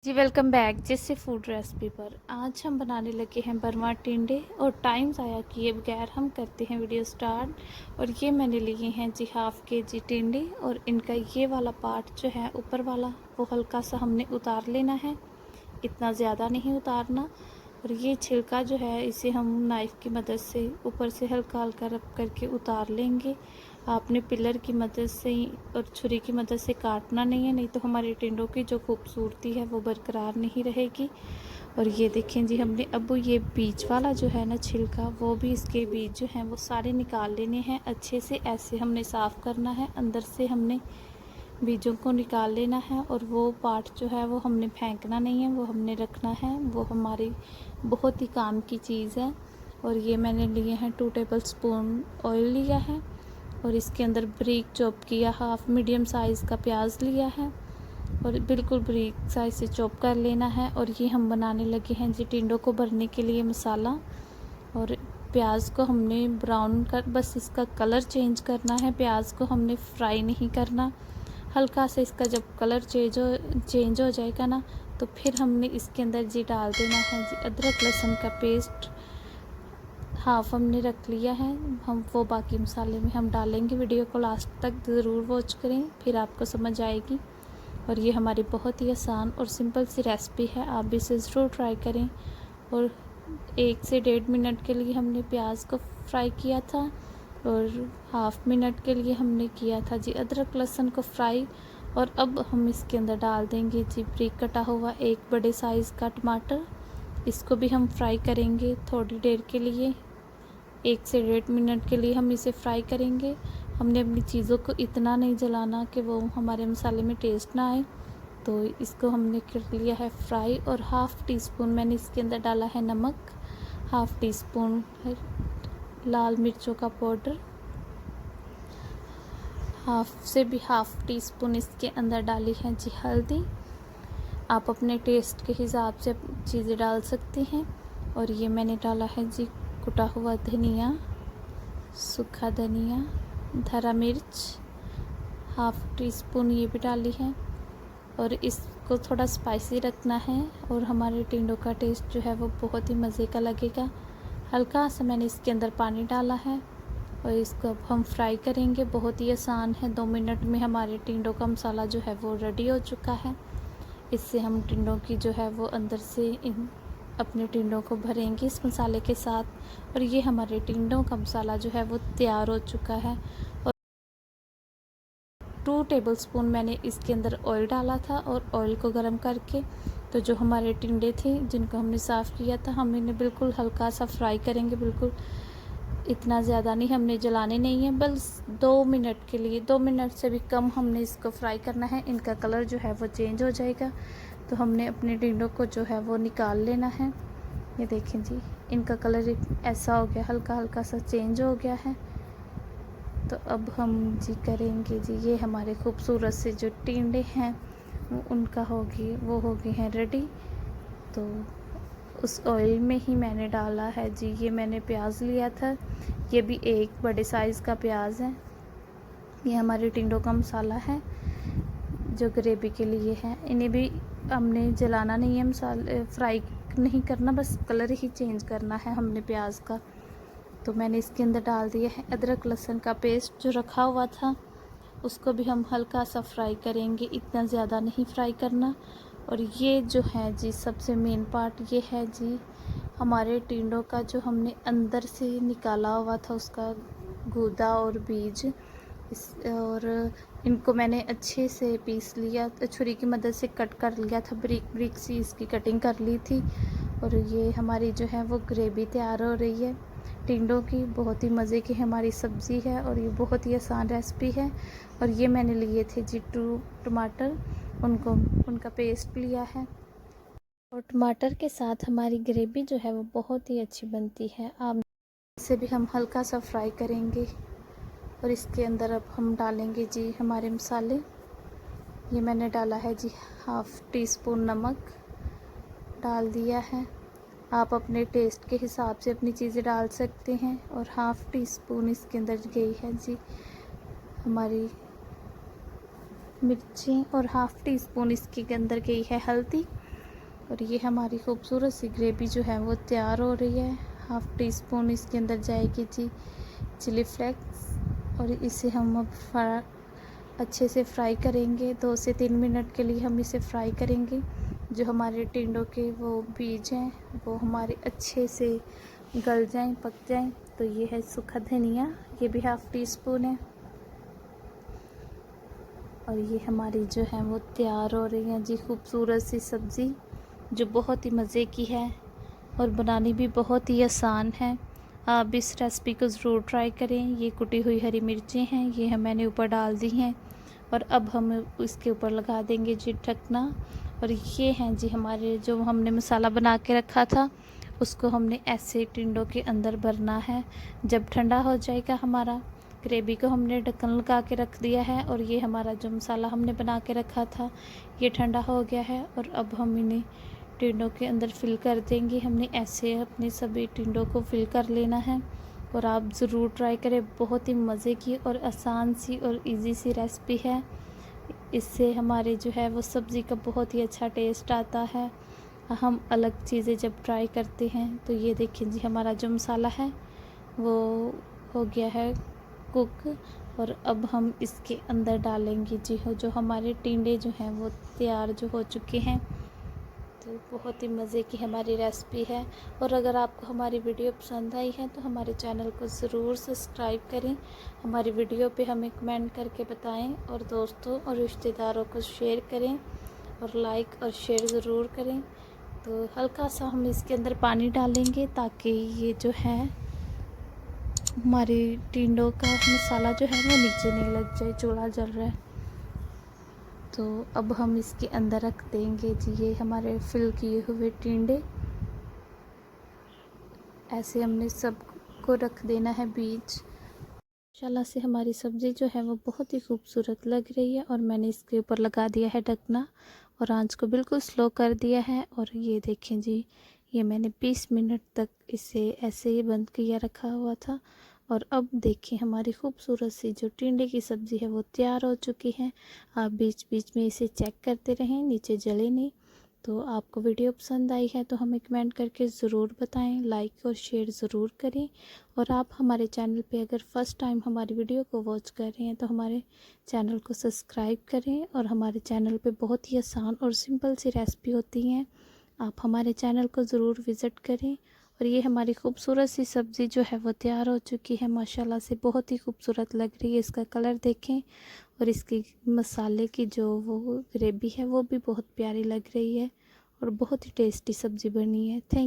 जी welcome back जैसे food recipe पर। आज हम बनाने लगे हैं बर्मा टिंडे और टाइम ज़ाया किए बगैर हम करते हैं वीडियो स्टार्ट। और ये मैंने लिए हैं जी हाफ़ के जी टिंडे और इनका ये वाला पार्ट जो है ऊपर वाला वो हल्का सा हमने उतार लेना है, इतना ज़्यादा नहीं उतारना। और ये छिलका जो है इसे हम नाइफ़ की मदद से ऊपर से हल्का हल्का रब करके उतार लेंगे। आपने पिलर की मदद से और छुरी की मदद से काटना नहीं है, नहीं तो हमारे टिंडों की जो खूबसूरती है वो बरकरार नहीं रहेगी। और ये देखें जी, हमने अब ये बीच वाला जो है ना छिलका, वो भी इसके बीज जो हैं वो सारे निकाल लेने हैं अच्छे से। ऐसे हमने साफ़ करना है, अंदर से हमने बीजों को निकाल लेना है। और वो पार्ट जो है वो हमने फेंकना नहीं है, वो हमने रखना है, वो हमारी बहुत ही काम की चीज़ है। और ये मैंने लिए हैं 2 टेबल स्पून ऑयल लिया है और इसके अंदर बारीक चॉप किया हाफ मीडियम साइज़ का प्याज लिया है और बिल्कुल बारीक साइज़ से चॉप कर लेना है। और ये हम बनाने लगे हैं जी टिंडों को भरने के लिए मसाला। और प्याज को हमने ब्राउन कर, बस इसका कलर चेंज करना है, प्याज को हमने फ्राई नहीं करना। हल्का सा इसका जब कलर चेंज हो जाएगा ना, तो फिर हमने इसके अंदर जी डाल देना है जी अदरक लहसुन का पेस्ट। हाफ हमने रख लिया है, हम वो बाकी मसाले में हम डालेंगे। वीडियो को लास्ट तक ज़रूर वॉच करें, फिर आपको समझ आएगी। और ये हमारी बहुत ही आसान और सिंपल सी रेसिपी है, आप भी इसे ज़रूर ट्राई करें। और 1 से 1.5 मिनट के लिए हमने प्याज को फ्राई किया था और हाफ मिनट के लिए हमने किया था जी अदरक लहसुन को फ्राई। और अब हम इसके अंदर डाल देंगे जी बारीक कटा हुआ 1 बड़े साइज़ का टमाटर। इसको भी हम फ्राई करेंगे थोड़ी देर के लिए, 1 से 1.5 मिनट के लिए हम इसे फ्राई करेंगे। हमने अपनी चीज़ों को इतना नहीं जलाना कि वो हमारे मसाले में टेस्ट ना आए, तो इसको हमने कर लिया है फ्राई। और हाफ़ टी स्पून मैंने इसके अंदर डाला है नमक, हाफ़ टी स्पून लाल मिर्चों का पाउडर, हाफ़ से भी हाफ़ टी स्पून इसके अंदर डाली है जी हल्दी। आप अपने टेस्ट के हिसाब से चीज़ें डाल सकते हैं। और ये मैंने डाला है जी कुटा हुआ धनिया, सूखा धनिया, हरा मिर्च, हाफ़ टी स्पून ये भी डाली है। और इसको थोड़ा स्पाइसी रखना है और हमारे टिंडों का टेस्ट जो है वो बहुत ही मज़े का लगेगा। हल्का सा मैंने इसके अंदर पानी डाला है और इसको अब हम फ्राई करेंगे। बहुत ही आसान है, 2 मिनट में हमारे टिंडों का मसाला जो है वो रेडी हो चुका है। इससे हम टिंडों की जो है वो अंदर से अपने टिंडों को भरेंगे इस मसाले के साथ। और ये हमारे टिंडों का मसाला जो है वो तैयार हो चुका है। और 2 टेबलस्पून मैंने इसके अंदर ऑयल डाला था और ऑयल को गर्म करके तो जो हमारे टिंडे थे जिनको हमने साफ़ किया था, हम इन्हें बिल्कुल हल्का सा फ्राई करेंगे, बिल्कुल इतना ज़्यादा नहीं, हमने जलाने नहीं है, बस 2 मिनट के लिए, 2 मिनट से भी कम हमने इसको फ्राई करना है। इनका कलर जो है वो चेंज हो जाएगा तो हमने अपने टिंडों को जो है वो निकाल लेना है। ये देखें जी, इनका कलर ऐसा हो गया, हल्का हल्का सा चेंज हो गया है। तो अब हम जी करेंगे जी, ये हमारे खूबसूरत से जो टिंडे हैं वो हो गए हैं रेडी। तो उस ऑयल में ही मैंने डाला है जी, ये मैंने प्याज लिया था, ये भी 1 बड़े साइज़ का प्याज है। ये हमारे टिंडों का मसाला है जो ग्रेवी के लिए है। इन्हें भी हमने जलाना नहीं है, मसाले फ्राई नहीं करना, बस कलर ही चेंज करना है हमने प्याज का। तो मैंने इसके अंदर डाल दिया है अदरक लहसुन का पेस्ट जो रखा हुआ था, उसको भी हम हल्का सा फ्राई करेंगे, इतना ज़्यादा नहीं फ्राई करना। और ये जो है जी सबसे मेन पार्ट ये है जी हमारे टिंडों का, जो हमने अंदर से निकाला हुआ था उसका गूदा और बीज। और इनको मैंने अच्छे से पीस लिया, छुरी की मदद से कट कर लिया था, बारीक बारीक सी इसकी कटिंग कर ली थी। और ये हमारी जो है वो ग्रेवी तैयार हो रही है टिंडों की। बहुत ही मज़े की हमारी सब्ज़ी है और ये बहुत ही आसान रेसिपी है। और ये मैंने लिए थे जी 2 टमाटर, उनका पेस्ट लिया है। और टमाटर के साथ हमारी ग्रेवी जो है वो बहुत ही अच्छी बनती है। आप इसे भी हम हल्का सा फ्राई करेंगे। और इसके अंदर अब हम डालेंगे जी हमारे मसाले। ये मैंने डाला है जी हाफ़ टी स्पून नमक डाल दिया है, आप अपने टेस्ट के हिसाब से अपनी चीज़ें डाल सकते हैं। और हाफ़ टी स्पून इसके अंदर गई है जी हमारी मिर्ची और हाफ़ टी स्पून इसके अंदर गई है हल्दी। और ये हमारी खूबसूरत सी ग्रेवी जो है वो तैयार हो रही है। 1/2 टीस्पून इसके अंदर जाएगी जी चिली फ्लेक्स, और इसे हम अब अच्छे से फ्राई करेंगे। 2 से 3 मिनट के लिए हम इसे फ्राई करेंगे। जो हमारे टिंडों के वो बीज हैं वो हमारे अच्छे से गल जाएं, पक जाएं। तो ये है सूखा धनिया, ये भी 1/2 टीस्पून है। और ये हमारी जो है वो तैयार हो रही है जी खूबसूरत सी सब्ज़ी, जो बहुत ही मज़े की है और बनानी भी बहुत ही आसान है। आप इस रेसिपी को ज़रूर ट्राई करें। ये कुटी हुई हरी मिर्चें हैं, ये मैंने ऊपर डाल दी हैं। और अब हम इसके ऊपर लगा देंगे जी ढकना। और ये हैं जी हमारे जो हमने मसाला बना के रखा था, उसको हमने ऐसे टिंडों के अंदर भरना है। जब ठंडा हो जाएगा हमारा ग्रेवी को हमने ढक्कन लगा के रख दिया है। और ये हमारा जो मसाला हमने बना के रखा था ये ठंडा हो गया है। और अब हम इन्हें टिंडों के अंदर फिल कर देंगे। हमने ऐसे अपने सभी टिंडों को फिल कर लेना है। और आप ज़रूर ट्राई करें, बहुत ही मज़े की और आसान सी और इजी सी रेसिपी है। इससे हमारे जो है वो सब्ज़ी का बहुत ही अच्छा टेस्ट आता है। हम अलग चीज़ें जब ट्राई करते हैं तो ये देखिए जी हमारा जो मसाला है वो हो गया है कुक। और अब हम इसके अंदर डालेंगे जी हो जो हमारे टिंडे जो हैं वो तैयार जो हो चुके हैं। तो बहुत ही मज़े की हमारी रेसिपी है। और अगर आपको हमारी वीडियो पसंद आई है तो हमारे चैनल को ज़रूर सब्सक्राइब करें, हमारी वीडियो पे हमें कमेंट करके बताएं, और दोस्तों और रिश्तेदारों को शेयर करें और लाइक और शेयर ज़रूर करें। तो हल्का सा हम इसके अंदर पानी डालेंगे ताकि ये जो है हमारी टिंडों का मसाला जो है वो नीचे नहीं लग जाए। चूल्हा जल रहा है तो अब हम इसके अंदर रख देंगे जी ये हमारे फिल किए हुए टिंडे। ऐसे हमने सबको रख देना है बीच। माशाल्लाह से हमारी सब्ज़ी जो है वो बहुत ही खूबसूरत लग रही है। और मैंने इसके ऊपर लगा दिया है ढकना और आंच को बिल्कुल स्लो कर दिया है। और ये देखें जी, ये मैंने 20 मिनट तक इसे ऐसे ही बंद किया रखा हुआ था। और अब देखिए हमारी खूबसूरत सी जो टिंडे की सब्ज़ी है वो तैयार हो चुकी है। आप बीच बीच में इसे चेक करते रहें, नीचे जले नहीं। तो आपको वीडियो पसंद आई है तो हमें कमेंट करके ज़रूर बताएं, लाइक और शेयर ज़रूर करें। और आप हमारे चैनल पे अगर फ़र्स्ट टाइम हमारी वीडियो को वॉच कर रहे हैं तो हमारे चैनल को सब्सक्राइब करें। और हमारे चैनल पे बहुत ही आसान और सिंपल सी रेसिपी होती हैं, आप हमारे चैनल को ज़रूर विज़िट करें। और ये हमारी खूबसूरत सी सब्ज़ी जो है वो तैयार हो चुकी है। माशाल्लाह से बहुत ही खूबसूरत लग रही है, इसका कलर देखें। और इसकी मसाले की जो वो ग्रेवी है वो भी बहुत प्यारी लग रही है और बहुत ही टेस्टी सब्ज़ी बनी है। थैंक